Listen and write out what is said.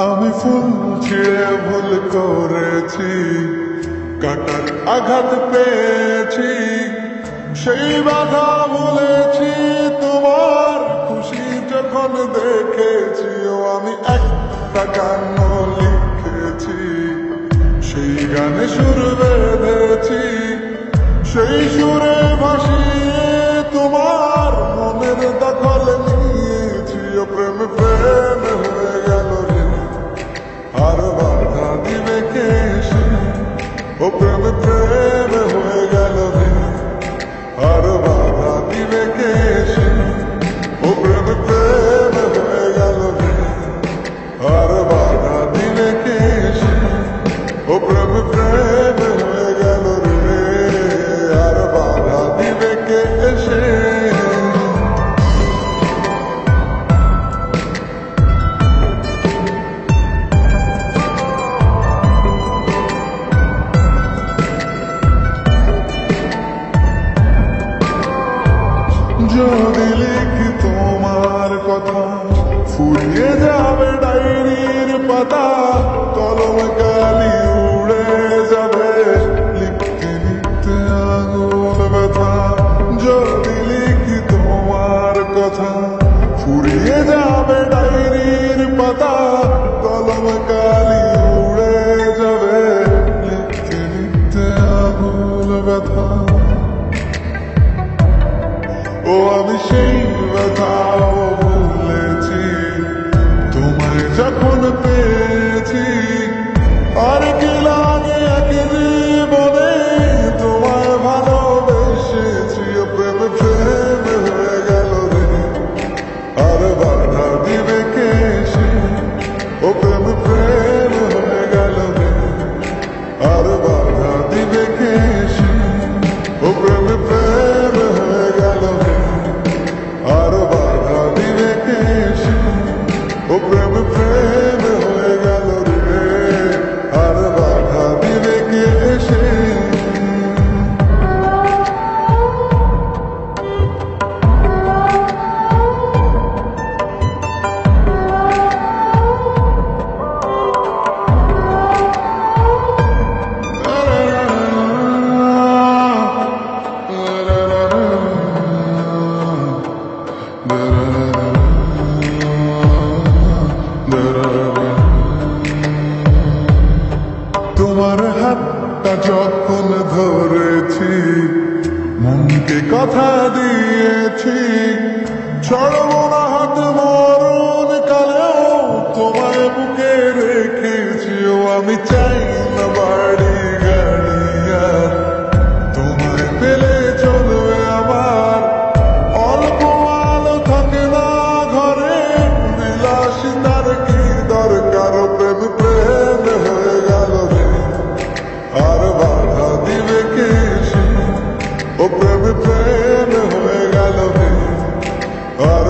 আমি ফুল ছিঁড়ে ভুল করেছি, কাটার আঘাত পেয়েছি, সেই বাধা ভুলেছি। তোমার খুশি যখন দেখেছি, ও আমি একটা গান লিখেছি, সেই গানে সুর বেঁধেছি, সেই সুরে ভাসিয়ে তোমার মনের দখল নিয়েছি। ও প্রেম প্রেম হয়ে গেল রে, আর বাধা দিবে কে এসে? ও প্রেম প্রেম হয়ে গেল রে, আর বাধা দিবে কে এসে? ও প্রেম প্রেম হয়ে গেল রে, আর বাধা দিবে কে এসে? ও প্রেম প্রেম হয়ে গেল রে, আর বাধা দিবে কে এসে? যদি লিখি তোমার কথা, ফুরিয়ে যাবে ডায়েরির পাতা, কলম কালি উড়ে যাবে, লিখতে লিখতে আঙুল ব্যথা। যদি লিখি তোমার কথা, ফুরিয়ে যাবে ডায়েরির পাতা, কলম কালি উড়ে যাবে, লিখতে লিখতে আঙুল ব্যথা। ও আমি সেই ব্যথাও ভুলেছি, তোমায় যখন পেয়েছি। আর কি লাগে এক জীবনে, তোমায় ভালোবেসেছি। ও প্রেম প্রেম হয়ে গেল রে, আর বাধা দিবে কে এসে? ও প্রেম প্রেম হয়ে গেল রে, আর বাধা দিবে কে এসে? ও প্রেম প্রেম হয়ে গেল রে, আর বাধা দিবে কে এসে? ও প্রেম প্রেম হয়ে গেল রে, আর বাধা দিবে কে এসে? তোমার হাতটা যখন ধরেছি, মনকে কথা দিয়েছি, ছাড়ব না হাত মরণ কালেও, তোমায় বুকে রেখেছি। ও আমি চাই না বাড়ি গাড়ি আর, তোমায় পেলে চলবে আমার। অল্প আলো থাকে না ঘরে, বিলাসিতার কি দরকার? প্রেম প্রেম হয়ে গেল রে, আর বাধা দিবে কে এসে? ও প্রেম প্রেম হয়ে গেল রে, আর